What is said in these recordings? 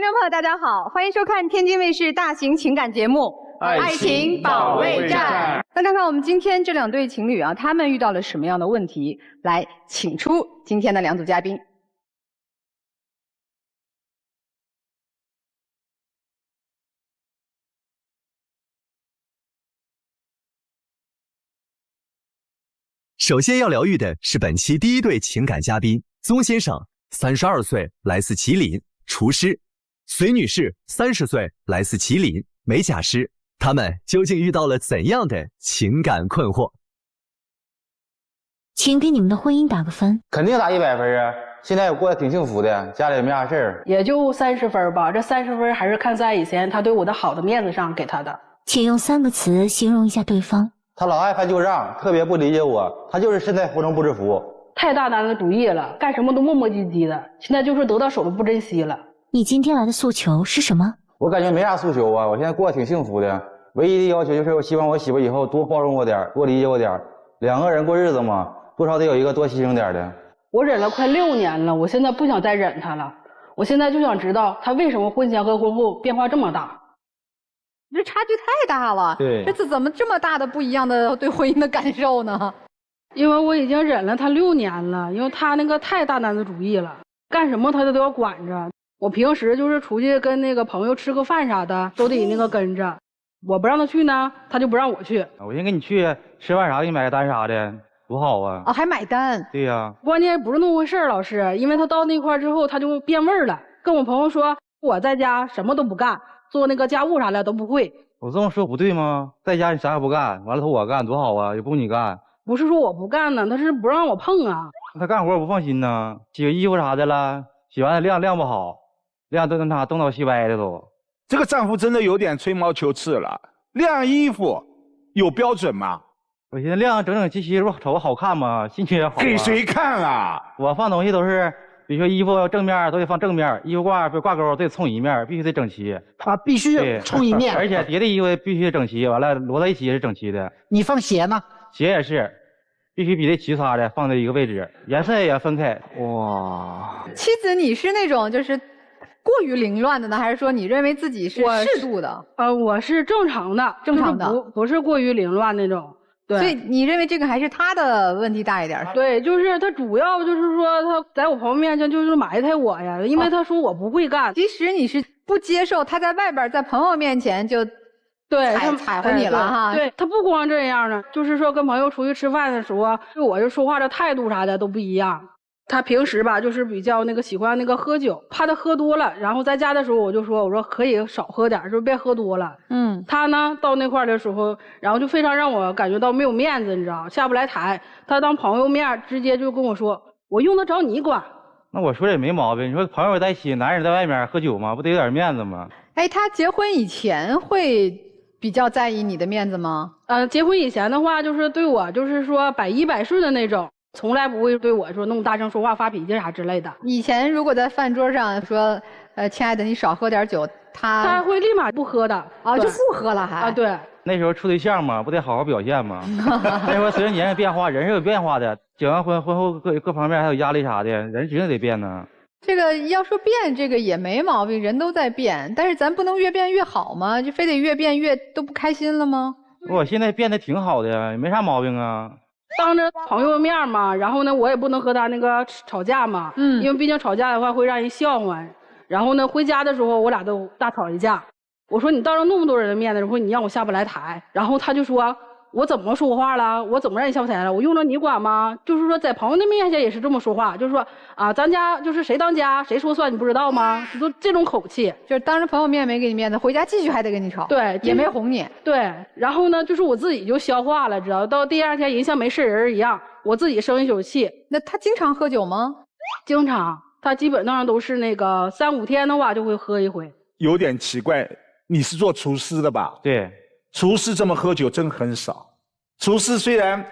观众朋友，大家好，欢迎收看天津卫视大型情感节目《爱情保卫战》。那看看我们今天这两对情侣啊，他们遇到了什么样的问题？来，请出今天的两组嘉宾。首先要疗愈的是本期第一对情感嘉宾宗先生，32岁，来自吉林，厨师；隋女士，30岁，来自吉林，美甲师。他们究竟遇到了怎样的情感困惑？请给你们的婚姻打个分。肯定打100分啊！现在我过得挺幸福的，家里也没啥事儿。也就30分吧，这30分还是看在以前他对我的好的面子上给他的。请用3个词形容一下对方。他老爱翻旧账，特别不理解我，他就是身在福中不知福。太大男子主义了，干什么都磨磨唧唧的，现在就是得到手了不珍惜了。你今天来的诉求是什么？我感觉没啥诉求啊，我现在过得挺幸福的，唯一的要求就是我希望我媳妇以后多包容我点，多理解我点。两个人过日子嘛，多少得有一个多牺牲点的。我忍了快6年了，我现在不想再忍他了，我现在就想知道他为什么婚前和婚后变化这么大。这差距太大了，对，这次怎么这么大的不一样的对婚姻的感受呢？因为我已经忍了他6年了，因为他那个太大男子主义了，干什么他都要管着。我平时就是出去跟那个朋友吃个饭啥的，都得那个跟着。我不让他去呢，他就不让我去。我先跟你去吃饭啥，给你买个单啥的，多好啊！哦，还买单？对呀。关键不是那么回事老师，因为他到那块之后，他就变味儿了。跟我朋友说，我在家什么都不干，做那个家务啥的都不会。我这么说不对吗？在家你啥也不干，完了头我干多好啊，也不用你干。不是说我不干呢，他是不让我碰啊。他干活我不放心呢，洗个衣服啥的了，洗完了晾不好，晾都那东倒西歪的都。这个丈夫真的有点吹毛求疵了。晾衣服有标准吗？我现在晾整整齐齐，瞅着好看吗？心情也好。给谁看啊？我放东西都是，比如说衣服正面都得放正面，衣服挂钩都得冲一面，必须得整齐。它必须冲一面，而且叠的衣服必须整齐，完了摞在一起也是整齐的。你放鞋呢？鞋也是，必须比这齐擦的，放在一个位置，颜色也分开。哇！妻子，你是那种就是过于凌乱的呢，还是说你认为自己是适度的？我是正常的，正常的，就是不是过于凌乱那种。对，所以你认为这个还是他的问题大一点？对，就是他主要就是说他在我朋友面前就是埋汰我呀，因为他说我不会干。其实你是不接受他在外边在朋友面前就对踩乎你了哈。对，他不光这样呢，就是说跟朋友出去吃饭的时候，我就说话的态度啥的都不一样。他平时吧就是比较那个喜欢那个喝酒，怕他喝多了，然后在家的时候我说可以少喝点，就别喝多了。他呢到那块的时候，然后就非常让我感觉到没有面子，你知道，下不来台。他当朋友面直接就跟我说，我用得着你管？那我说的也没毛病，你说朋友在一起，男人在外面喝酒嘛，不得有点面子吗？哎，他结婚以前会比较在意你的面子吗？结婚以前的话，就是对我就是说百依百顺的那种。从来不会对我说那么大声说话发脾气啥之类的。以前如果在饭桌上说亲爱的你少喝点酒，他会立马不喝的啊，就不喝了还对。那时候处对象嘛，不得好好表现嘛。那时候随着年龄变化，人是有变化的，结完婚后各方面还有压力啥的，人绝对得变呢。这个要说变，这个也没毛病，人都在变，但是咱不能越变越好吗？就非得越变越都不开心了吗？我现在变得挺好的，没啥毛病啊。当着朋友面嘛，然后呢，我也不能和他那个吵架嘛，因为毕竟吵架的话会让人笑话。然后呢，回家的时候我俩都大吵一架。我说你当着那么多人的面子，说你让我下不来台，然后他就说我怎么说话了？我怎么让你下不台了？我用着你管吗？就是说在朋友的面前也是这么说话，就是说啊，咱家就是谁当家谁说算，你不知道吗？都这种口气，就是当着朋友面没给你面子，回家继续还得跟你吵。对，也没哄你。对，然后呢，就是我自己就消化了，知道到第2天人像没事人一样，我自己生一宿气。那他经常喝酒吗？经常，他基本上都是那个3、5天的话就会喝一回。有点奇怪，你是做厨师的吧？对。厨师这么喝酒真很少。厨师虽然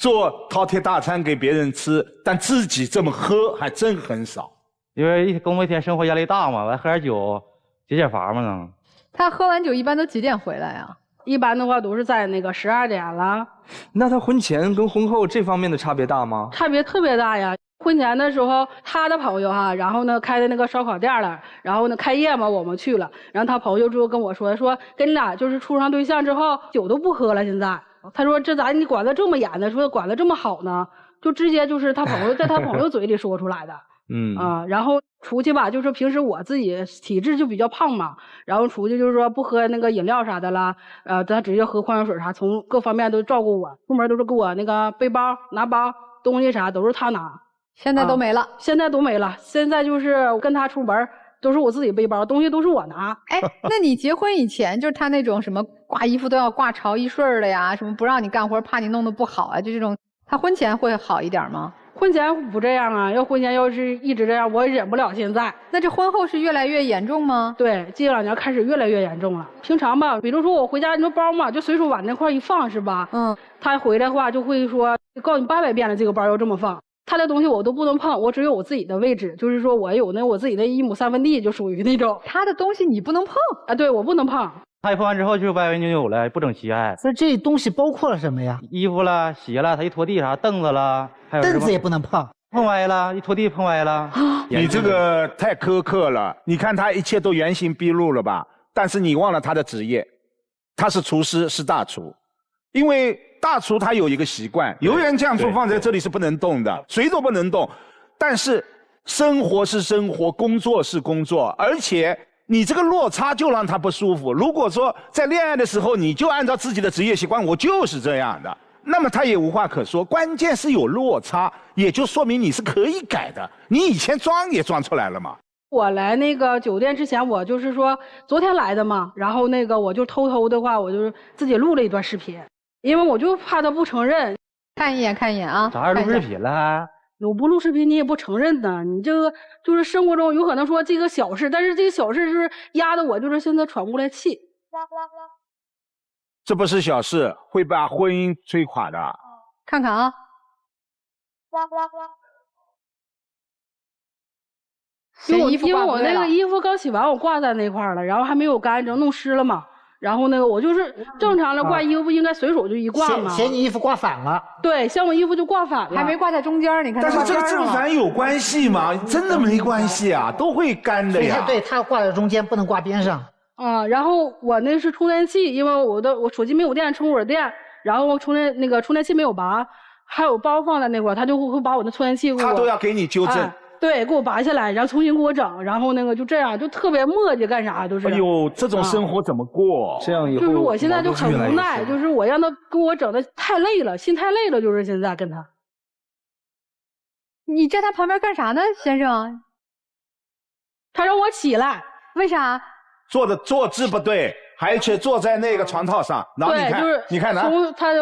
做饕餮大餐给别人吃，但自己这么喝还真很少。因为工作一天生活压力大嘛，完喝点酒解乏嘛呢。他喝完酒一般都几点回来呀？一般的话都是在那个12点了。那他婚前跟婚后这方面的差别大吗？差别特别大呀。婚前的时候，他的朋友哈，然后呢开的那个烧烤店了，然后呢开业嘛，我们去了，然后他朋友就跟我说跟你俩就是处上对象之后，酒都不喝了。现在他说这咋你管得这么严呢？说管得这么好呢？就直接就是他朋友在他朋友嘴里说出来的。然后出去吧，就是平时我自己体质就比较胖嘛，然后出去就是说不喝那个饮料啥的啦，他直接喝矿泉水啥，从各方面都照顾我，出门都是给我那个背包拿包东西啥都是他拿。现在都没了，现在都没了。现在就是跟他出门都是我自己背包，东西都是我拿。哎，那你结婚以前就是他那种什么挂衣服都要挂朝一顺的呀，什么不让你干活，怕你弄得不好啊，就这种。他婚前会好一点吗？婚前不这样啊，婚前要是一直这样，我也忍不了现在。那这婚后是越来越严重吗？对，这2年开始越来越严重了。平常吧，比如说我回家，你说包嘛，就随手往那块一放是吧？他回来的话就会说，告诉你800遍了，这个包要这么放。他的东西我都不能碰，我只有我自己的位置，就是说我有我自己的1亩3分地，就属于那种。他的东西你不能碰啊？对，我不能碰。他一碰完之后就歪歪扭扭了，不整齐还。所以这东西包括了什么呀？衣服了、鞋了，他一拖地啥，凳子了，还有凳子也不能碰，碰歪了，一拖地碰歪了。你这个太苛刻了，你看他一切都原形毕露了吧？但是你忘了他的职业，他是厨师，是大厨，因为大厨他有一个习惯，油盐酱醋放在这里是不能动的，谁都不能动。但是生活是生活，工作是工作，而且你这个落差就让他不舒服。如果说在恋爱的时候你就按照自己的职业习惯，我就是这样的，那么他也无话可说。关键是有落差，也就说明你是可以改的。你以前装也装出来了嘛。我来那个酒店之前，我就是说昨天来的嘛，然后我就偷偷的话，我就自己录了一段视频。因为我就怕他不承认，看一眼啊！啥时候录视频了？我不录视频你也不承认呢，你这个就是生活中有可能说这个小事，但是这个小事就是压得我就是现在喘不过来气。这不是小事，会把婚姻摧垮的。看看啊！因为我那个衣服刚洗完，我挂在那块了，然后还没有干净，弄湿了嘛。然后我就是正常的挂衣服不应该随手就一挂吗？嫌你衣服挂反了。对，像我衣服就挂反了，还没挂在中间，你看。但是这个正反有关系吗？真的没关系啊，都会干的呀。对，它挂在中间，不能挂边上。然后我那是充电器，因为我手机没有电，充会儿电，然后充电器没有拔，还有包放在那块，他就会把我的充电器他都要给你纠正。对，给我拔下来，然后重新给我整，然后就这样，就特别磨叽，干啥都是。哎呦，这种生活怎么过？这样以后就是我现在就很无奈，就是我让他给我整的太累了，心太累了，就是现在跟他。你在他旁边干啥呢，先生？他让我起来，为啥？坐姿不对，而且坐在那个床套上，然后你看，就是你看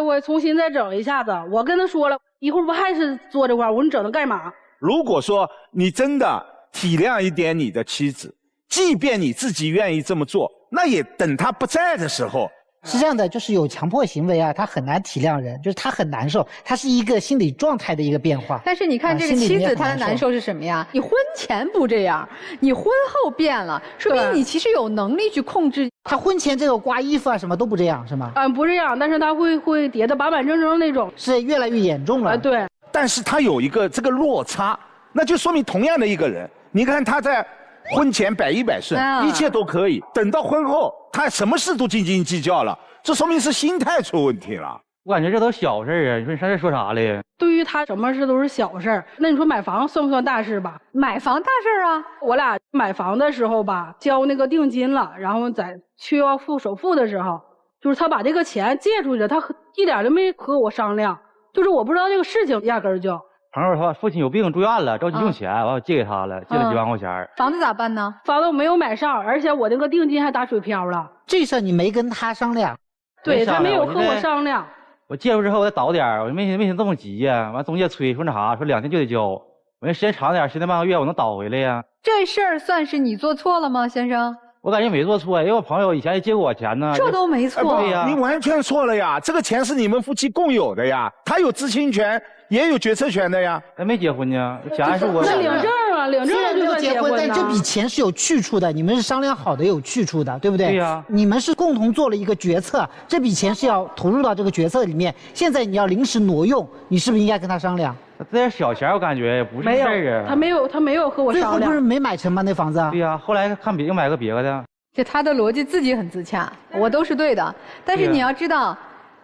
我重新再整一下子，我跟他说了一会儿不还是坐这块，我说你整它干嘛？如果说你真的体谅一点你的妻子，即便你自己愿意这么做，那也等她不在的时候。是这样的，就是有强迫行为啊，他很难体谅人，就是他很难受，他是一个心理状态的一个变化。但是你看这个妻子，她的难受是什么呀？你婚前不这样，你婚后变了，说明你其实有能力去控制。他婚前这个刮衣服啊什么都不这样，是吗？不这样，但是他会叠得板板正正那种，是越来越严重了。对。但是他有一个这个落差，那就说明同样的一个人，你看他在婚前百依百顺，一切都可以，等到婚后他什么事都斤斤计较了，这说明是心态出问题了。我感觉这都小事啊，你说你上这说啥嘞？对于他什么事都是小事，那你说买房算不算大事吧？买房大事啊！我俩买房的时候吧，交那个定金了，然后在需要付首付的时候，就是他把这个钱借出去，他一点都没和我商量，就是我不知道这个事情，压根儿就。朋友说父亲有病住院了，着急用钱，完我借给他了，借了几万块钱。房子咋办呢？房子我没有买上，而且我那个定金还打水漂了。这事儿你没跟他商量？对，他没有和我商量。我借出之后我再倒点，我没寻这么急呀。完中介催说那啥，说2天就得交。我那时间长点，10天半个月我能倒回来呀。这事儿算是你做错了吗，先生？我感觉没做错，因为我朋友以前也借过我钱呢。这都没错。对呀，你完全错了呀！这个钱是你们夫妻共有的呀，他有知情权，也有决策权的呀。还没结婚呢，钱还是我。那领证啊，领证虽然没就算有结婚，婚但这笔钱是有去处的，你们是商量好的有去处的，对不对？对呀你们是共同做了一个决策，这笔钱是要投入到这个决策里面。现在你要临时挪用，你是不是应该跟他商量？这点小钱我感觉也不是没有事儿啊。他没有和我商量。最后不是没买成吗？那房子啊？对呀、后来看又买个别的。这他的逻辑自己很自洽，我都是对的。但是对啊你要知道，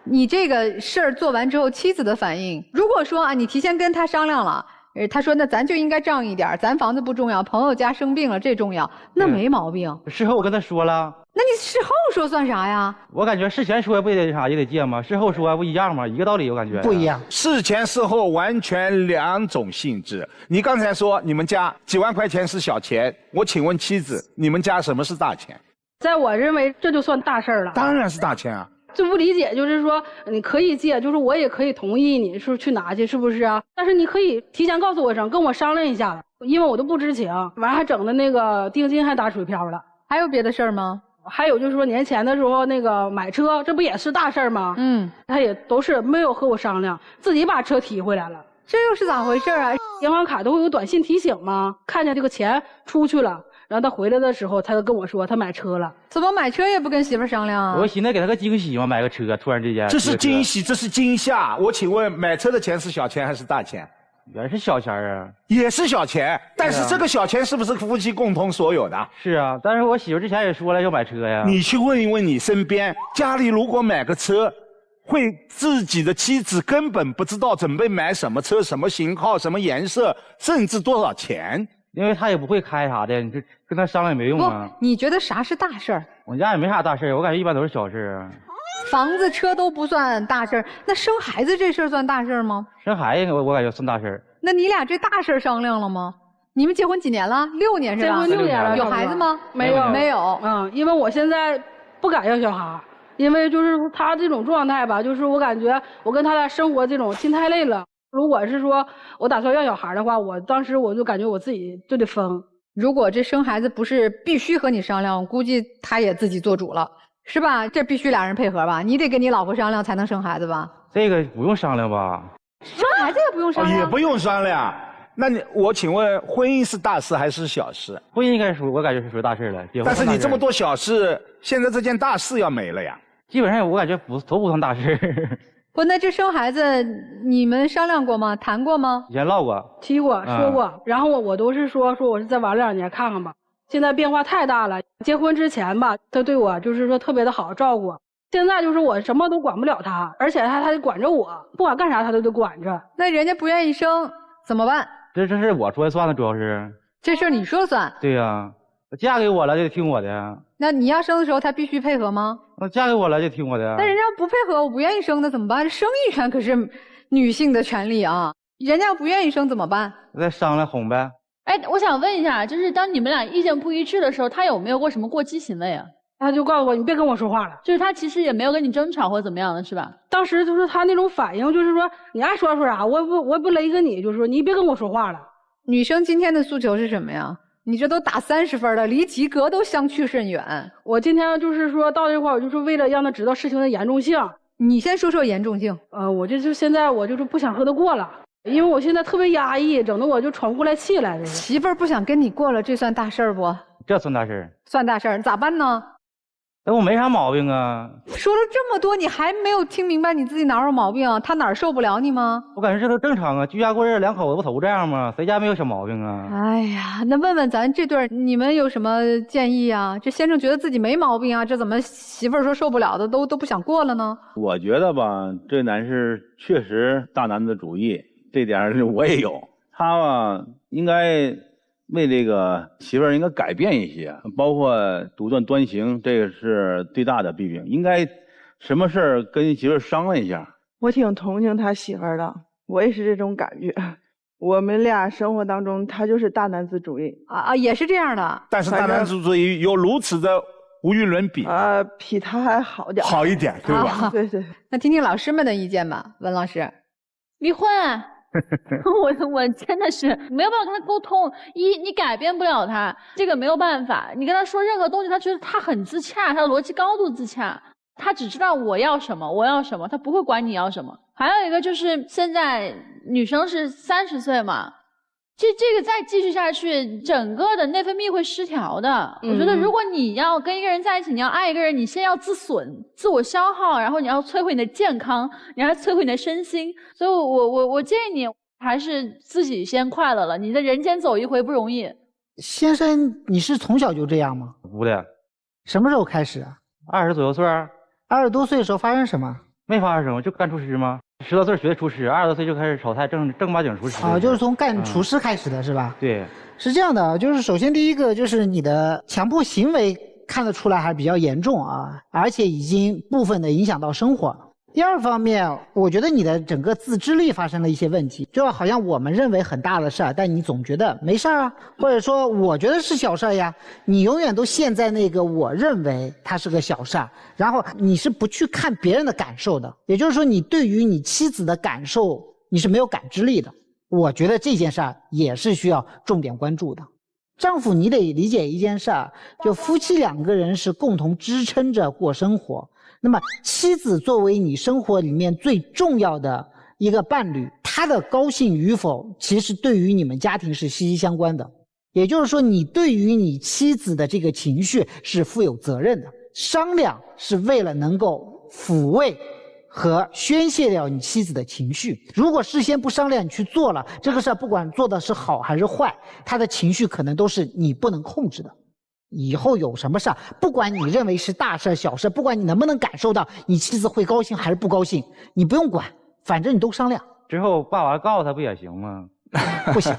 你这个事儿做完之后，妻子的反应，如果说啊，你提前跟他商量了，他说那咱就应该仗义点儿，咱房子不重要，朋友家生病了这重要，那对没毛病。事后我跟他说了，那你事后说算啥呀？我感觉事前说不也得啥也得借吗？事后说不一样吗？一个道理，我感觉不一样。事前事后完全两种性质。你刚才说你们家几万块钱是小钱，我请问妻子，你们家什么是大钱？在我认为这就算大事儿了。当然是大钱啊！最不理解就是说，你可以借，就是我也可以同意你是去拿去，是不是啊？但是你可以提前告诉我一声，跟我商量一下，因为我都不知情，完还整的那个定金还打水漂了。还有别的事儿吗？还有就是说年前的时候那个买车，这不也是大事儿吗？他也都是没有和我商量，自己把车提回来了。这又是咋回事啊？银行卡都会有短信提醒吗？看见这个钱出去了。然后他回来的时候，他就跟我说他买车了。怎么买车也不跟媳妇儿商量啊？我寻思给他个惊喜嘛，买个车，突然之间。这是惊喜，这是惊吓。我请问，买车的钱是小钱还是大钱？也是小钱啊。也是小钱，但是这个小钱是不是夫妻共同所有的？是啊，但是我媳妇之前也说了要买车呀。你去问一问你身边，家里如果买个车，会自己的妻子根本不知道准备买什么车、什么型号、什么颜色，甚至多少钱。因为他也不会开啥的，你这跟他商量也没用啊。你觉得啥是大事儿？我家也没啥大事儿，我感觉一般都是小事啊。房子、车都不算大事儿，那生孩子这事儿算大事儿吗？生孩子我感觉算大事儿。那你俩这大事儿商量了吗？你们结婚几年了？6年是吧？结婚6年了。有孩子吗？没有，没有。因为我现在不敢要小孩，因为就是他这种状态吧，就是我感觉我跟他俩生活这种心太累了。如果是说我打算要小孩的话，我当时我就感觉我自己就得疯。如果这生孩子不是必须和你商量，我估计他也自己做主了，是吧？这必须俩人配合吧？你得跟你老婆商量才能生孩子吧？这个不用商量吧？生孩子也不用商量，也不用商量。那我请问，婚姻是大事还是小事？婚姻应该我感觉是属于大事了。但是你这么多小事，现在这件大事要没了呀。基本上我感觉都不算大事。不，那这生孩子你们商量过吗？谈过吗？以前唠过，提过，说过。然后我都是说我是再晚2年看看吧。现在变化太大了。结婚之前吧，他对我就是说特别的好照顾。现在就是我什么都管不了他，而且他得管着我，不管干啥他都得管着。那人家不愿意生怎么办？这是我说了算的，主要是这事儿你说了算。对呀，嫁给我了就得听我的呀。那你要生的时候他必须配合吗？嫁给我了就听我的。那人家不配合，我不愿意生，那怎么办？生育权可是女性的权利啊，人家要不愿意生怎么办？再商量哄呗。哎，我想问一下，就是当你们俩意见不一致的时候，他有没有过什么过激行为啊？他就告诉我，你别跟我说话了。就是他其实也没有跟你争吵或怎么样的，是吧？当时就是他那种反应，就是说你爱说啥，我也不勒个你，就是说你别跟我说话了。女生今天的诉求是什么呀？你这都打30分了，离及格都相去甚远。我今天就是说到这块，我就是为了让他知道事情的严重性。你先说说严重性。我就现在我就是不想和他过了，因为我现在特别压抑，整得我就喘不过来气来。媳妇儿不想跟你过了，这算大事儿不？这算大事儿。算大事儿，咋办呢？但我没啥毛病啊。说了这么多，你还没有听明白你自己哪有毛病啊？他哪儿受不了你吗？我感觉这都正常啊，居家过日子两口子不都这样吗？谁家没有小毛病啊？哎呀，那问问咱这对儿，你们有什么建议啊？这先生觉得自己没毛病啊，这怎么媳妇儿说受不了的都不想过了呢？我觉得吧，这男士确实大男子主义，这点我也有。他吧应该为这个媳妇儿应该改变一些，包括独断专行，这个是最大的弊病。应该什么事儿跟媳妇儿商量一下。我挺同情他媳妇儿的，我也是这种感觉。我们俩生活当中，他就是大男子主义也是这样的。但是大男子主义有如此的无与伦比比他还好点，好一点，对吧？对对。那听听老师们的意见吧，文老师。离婚。我真的是没有办法跟他沟通。你改变不了他，这个没有办法。你跟他说任何东西，他觉得他很自洽，他的逻辑高度自洽，他只知道我要什么，我要什么，他不会管你要什么。还有一个就是现在女生是30岁嘛，这个再继续下去，整个的内分泌会失调的。我觉得如果你要跟一个人在一起，你要爱一个人，你先要自损、自我消耗，然后你要摧毁你的健康，你要摧毁你的身心。所以我建议你还是自己先快乐了。你在人间走一回不容易。先生，你是从小就这样吗？不的。什么时候开始啊？20左右岁啊。20多岁的时候发生什么？没发生什么，就干厨师吗？10多岁学厨师，20多岁就开始炒菜，正八经厨师。啊，就是从干厨师开始的是吧？对，是这样的，就是首先第一个就是你的强迫行为看得出来还是比较严重啊，而且已经部分的影响到生活。第二方面，我觉得你的整个自制力发生了一些问题，就好像我们认为很大的事儿，但你总觉得没事儿啊，或者说我觉得是小事儿呀，你永远都陷在那个我认为它是个小事儿，然后你是不去看别人的感受的，也就是说你对于你妻子的感受你是没有感知力的。我觉得这件事儿也是需要重点关注的。丈夫，你得理解一件事儿，就夫妻两个人是共同支撑着过生活。那么妻子作为你生活里面最重要的一个伴侣，她的高兴与否其实对于你们家庭是息息相关的。也就是说，你对于你妻子的这个情绪是负有责任的。商量是为了能够抚慰和宣泄掉你妻子的情绪。如果事先不商量你去做了这个事儿，不管做的是好还是坏，她的情绪可能都是你不能控制的。以后有什么事儿，不管你认为是大事小事，不管你能不能感受到你妻子会高兴还是不高兴，你不用管，反正你都商量。之后爸爸告诉他不也行吗？不行，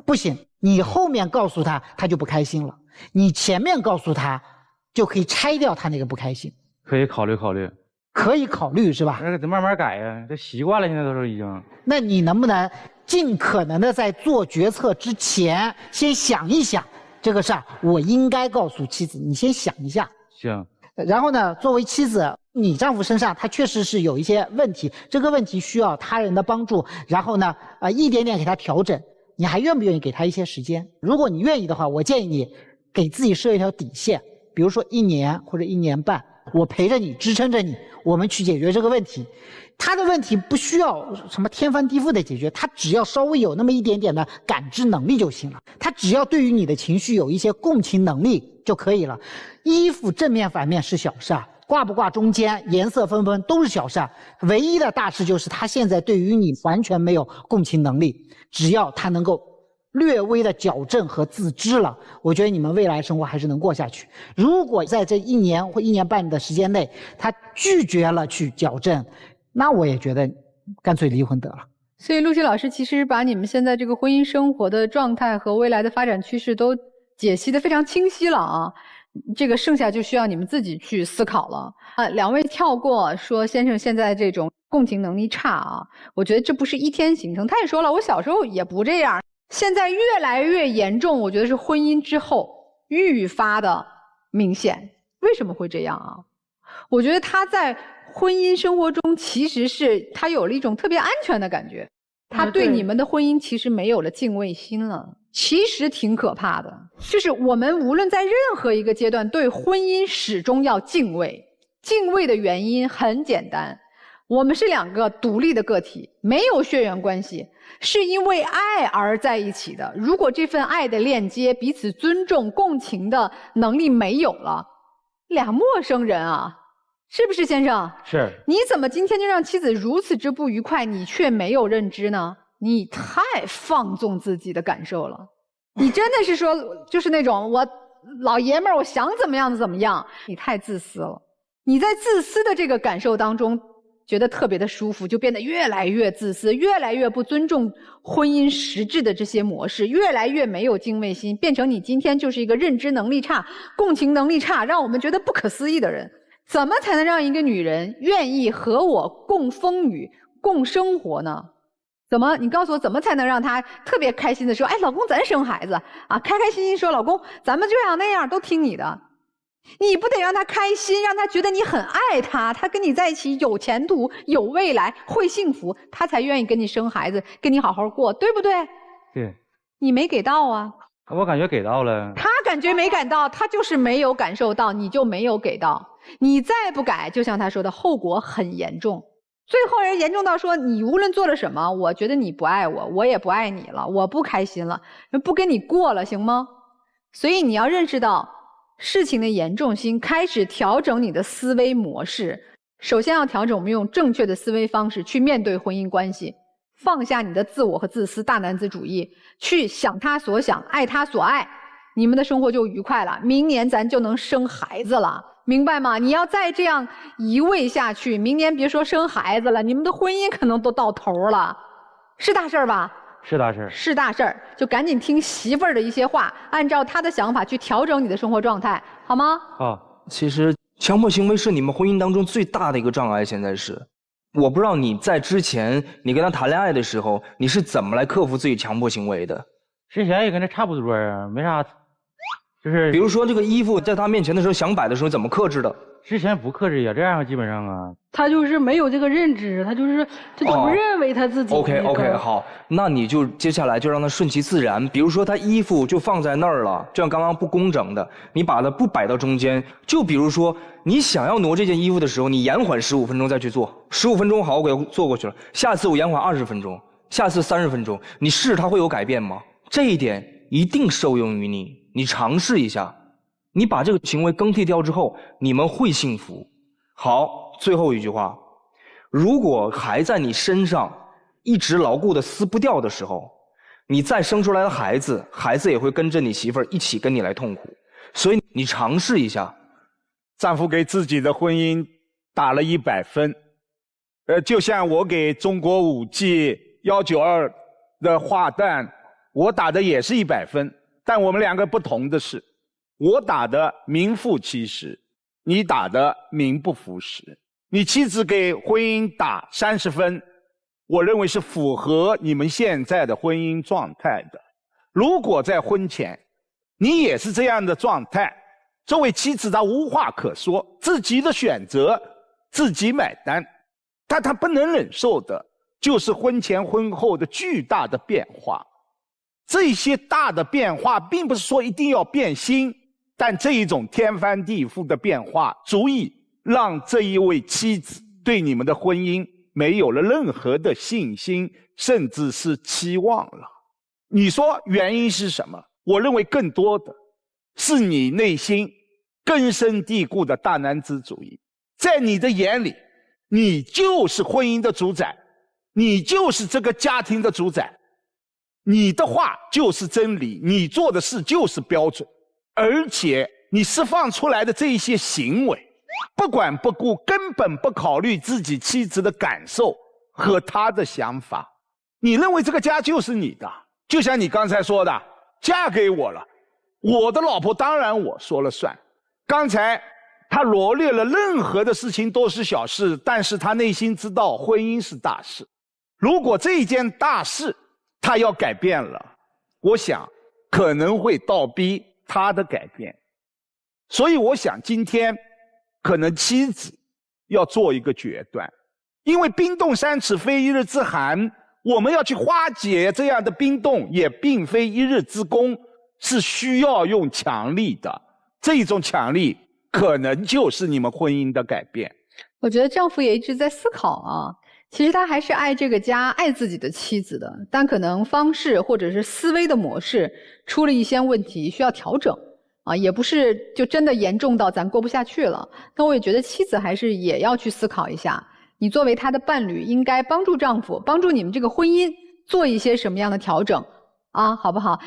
不行，你后面告诉他，他就不开心了；你前面告诉他，就可以拆掉他那个不开心。可以考虑考虑。可以考虑是吧？那得慢慢改呀，这习惯了，现在都是已经。那你能不能尽可能的在做决策之前，先想一想？这个事儿我应该告诉妻子，你先想一下。行。然后呢，作为妻子，你丈夫身上他确实是有一些问题，这个问题需要他人的帮助。然后呢，一点点给他调整。你还愿不愿意给他一些时间？如果你愿意的话，我建议你给自己设一条底线，比如说1年或者1年半，我陪着你，支撑着你，我们去解决这个问题。他的问题不需要什么天翻地覆的解决，他只要稍微有那么一点点的感知能力就行了。他只要对于你的情绪有一些共情能力就可以了。衣服正面反面是小事儿，挂不挂中间，颜色分不分都是小事儿。唯一的大事就是他现在对于你完全没有共情能力。只要他能够略微的矫正和自知了，我觉得你们未来生活还是能过下去。如果在这1年或1年半的时间内，他拒绝了去矫正，那我也觉得干脆离婚得了。所以陆琪老师其实把你们现在这个婚姻生活的状态和未来的发展趋势都解析得非常清晰了啊，这个剩下就需要你们自己去思考了啊。两位跳过说先生现在这种共情能力差啊，我觉得这不是一天形成。他也说了，我小时候也不这样，现在越来越严重，我觉得是婚姻之后愈发的明显。为什么会这样啊？我觉得他在婚姻生活中其实是他有了一种特别安全的感觉，他对你们的婚姻其实没有了敬畏心了，其实挺可怕的。就是我们无论在任何一个阶段对婚姻始终要敬畏，敬畏的原因很简单，我们是2个独立的个体，没有血缘关系，是因为爱而在一起的。如果这份爱的链接、彼此尊重、共情的能力没有了，俩陌生人啊，是不是先生？是。你怎么今天就让妻子如此之不愉快，你却没有认知呢？你太放纵自己的感受了。你真的是说就是那种我老爷们儿我想怎么样就怎么样，你太自私了。你在自私的这个感受当中觉得特别的舒服，就变得越来越自私，越来越不尊重婚姻实质的这些模式，越来越没有敬畏心，变成你今天就是一个认知能力差、共情能力差，让我们觉得不可思议的人。怎么才能让一个女人愿意和我共风雨、共生活呢？怎么？你告诉我，怎么才能让她特别开心的说：“哎，老公，咱生孩子啊！”开开心心说：“老公，咱们这样那样都听你的。”你不得让她开心，让她觉得你很爱她，她跟你在一起有前途、有未来、会幸福，她才愿意跟你生孩子，跟你好好过，对不对？对。你没给到啊。我感觉给到了。他感觉没感到，他就是没有感受到，你就没有给到。你再不改，就像他说的，后果很严重。最后人严重到说，你无论做了什么，我觉得你不爱我，我也不爱你了，我不开心了，不跟你过了，行吗？所以你要认识到事情的严重性，开始调整你的思维模式。首先要调整我们用正确的思维方式去面对婚姻关系，放下你的自我和自私、大男子主义，去想他所想，爱他所爱，你们的生活就愉快了。明年咱就能生孩子了。明白吗？你要再这样一味下去，明年别说生孩子了，你们的婚姻可能都到头了，是大事儿吧？是大事儿，是大事儿，就赶紧听媳妇儿的一些话，按照她的想法去调整你的生活状态，好吗？好。其实强迫行为是你们婚姻当中最大的一个障碍。现在是，我不知道你在之前你跟他谈恋爱的时候，你是怎么来克服自己强迫行为的？之前也跟他差不多啊，没啥。就是比如说这个衣服在他面前的时候想摆的时候怎么克制的？之前不克制也这样，基本上啊。他就是没有这个认知，他就不认为他自己、OK， 好，那你就接下来就让他顺其自然。比如说他衣服就放在那儿了，就像刚刚不工整的，你把它不摆到中间。就比如说你想要挪这件衣服的时候，你延缓15分钟再去做，15分钟好，我给它做过去了。下次我延缓20分钟，下次30分钟，你试它会有改变吗？这一点一定受用于你。你尝试一下，你把这个行为更替掉之后，你们会幸福。好，最后一句话，如果还在你身上一直牢固的撕不掉的时候，你再生出来的孩子也会跟着你媳妇儿一起跟你来痛苦。所以你尝试一下。丈夫给自己的婚姻打了100分，就像我给中国5G 192的话弹，我打的也是100分。但我们两个不同的是，我打的名副其实，你打的名不副实。你妻子给婚姻打30分，我认为是符合你们现在的婚姻状态的。如果在婚前你也是这样的状态，这位妻子她无话可说，自己的选择自己买单，但她不能忍受的就是婚前婚后的巨大的变化。这些大的变化并不是说一定要变心，但这一种天翻地覆的变化足以让这一位妻子对你们的婚姻没有了任何的信心，甚至是期望了。你说原因是什么？我认为更多的是你内心根深蒂固的大男子主义。在你的眼里，你就是婚姻的主宰，你就是这个家庭的主宰，你的话就是真理，你做的事就是标准。而且你释放出来的这一些行为，不管不顾，根本不考虑自己妻子的感受和她的想法。你认为这个家就是你的，就像你刚才说的，嫁给我了，我的老婆当然我说了算。刚才他罗列了任何的事情都是小事，但是他内心知道婚姻是大事。如果这一件大事他要改变了，我想可能会倒逼他的改变。所以我想今天可能妻子要做一个决断，因为冰冻三尺非一日之寒，我们要去化解这样的冰冻也并非一日之功，是需要用强力的。这种强力可能就是你们婚姻的改变。我觉得丈夫也一直在思考啊，其实他还是爱这个家，爱自己的妻子的，但可能方式或者是思维的模式出了一些问题，需要调整啊，也不是就真的严重到咱过不下去了。但我也觉得妻子还是也要去思考一下，你作为他的伴侣，应该帮助丈夫，帮助你们这个婚姻做一些什么样的调整啊，好不好？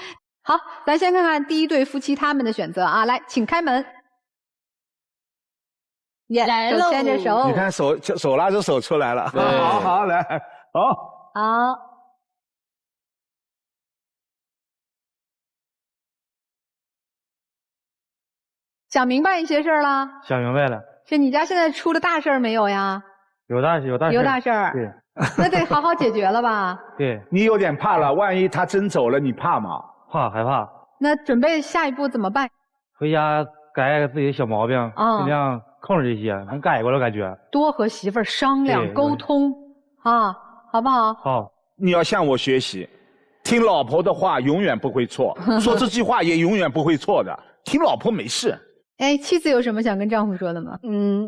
好，咱先看看第一对夫妻他们的选择啊，来，请开门。来喽，手牵着手，你看手拉着手出来了，好，来，好。想明白一些事儿了？想明白了。是你家现在出了大事儿没有呀？有大事儿。对，那得好好解决了吧？对，你有点怕了，万一他真走了，你怕吗？害怕。那准备下一步怎么办？回家改自己的小毛病，尽量控制这些，能改过来感觉。多和媳妇儿商量沟通啊，好不好？好。你要向我学习，听老婆的话永远不会错，说这句话也永远不会错的。听老婆没事。哎，妻子有什么想跟丈夫说的吗？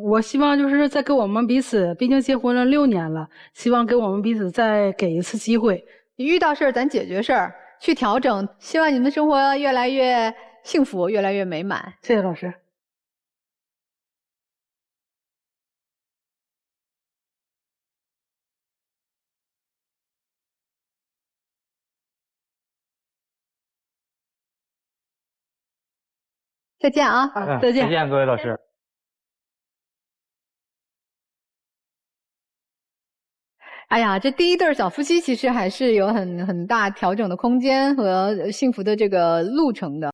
我希望就是再给我们彼此，毕竟结婚了6年了，希望给我们彼此再给一次机会。遇到事儿咱解决事儿，去调整，希望你们的生活越来越幸福，越来越美满。谢谢老师。再见啊！再见，再见，各位老师。哎呀，这第一对小夫妻其实还是有很大调整的空间和幸福的这个路程的。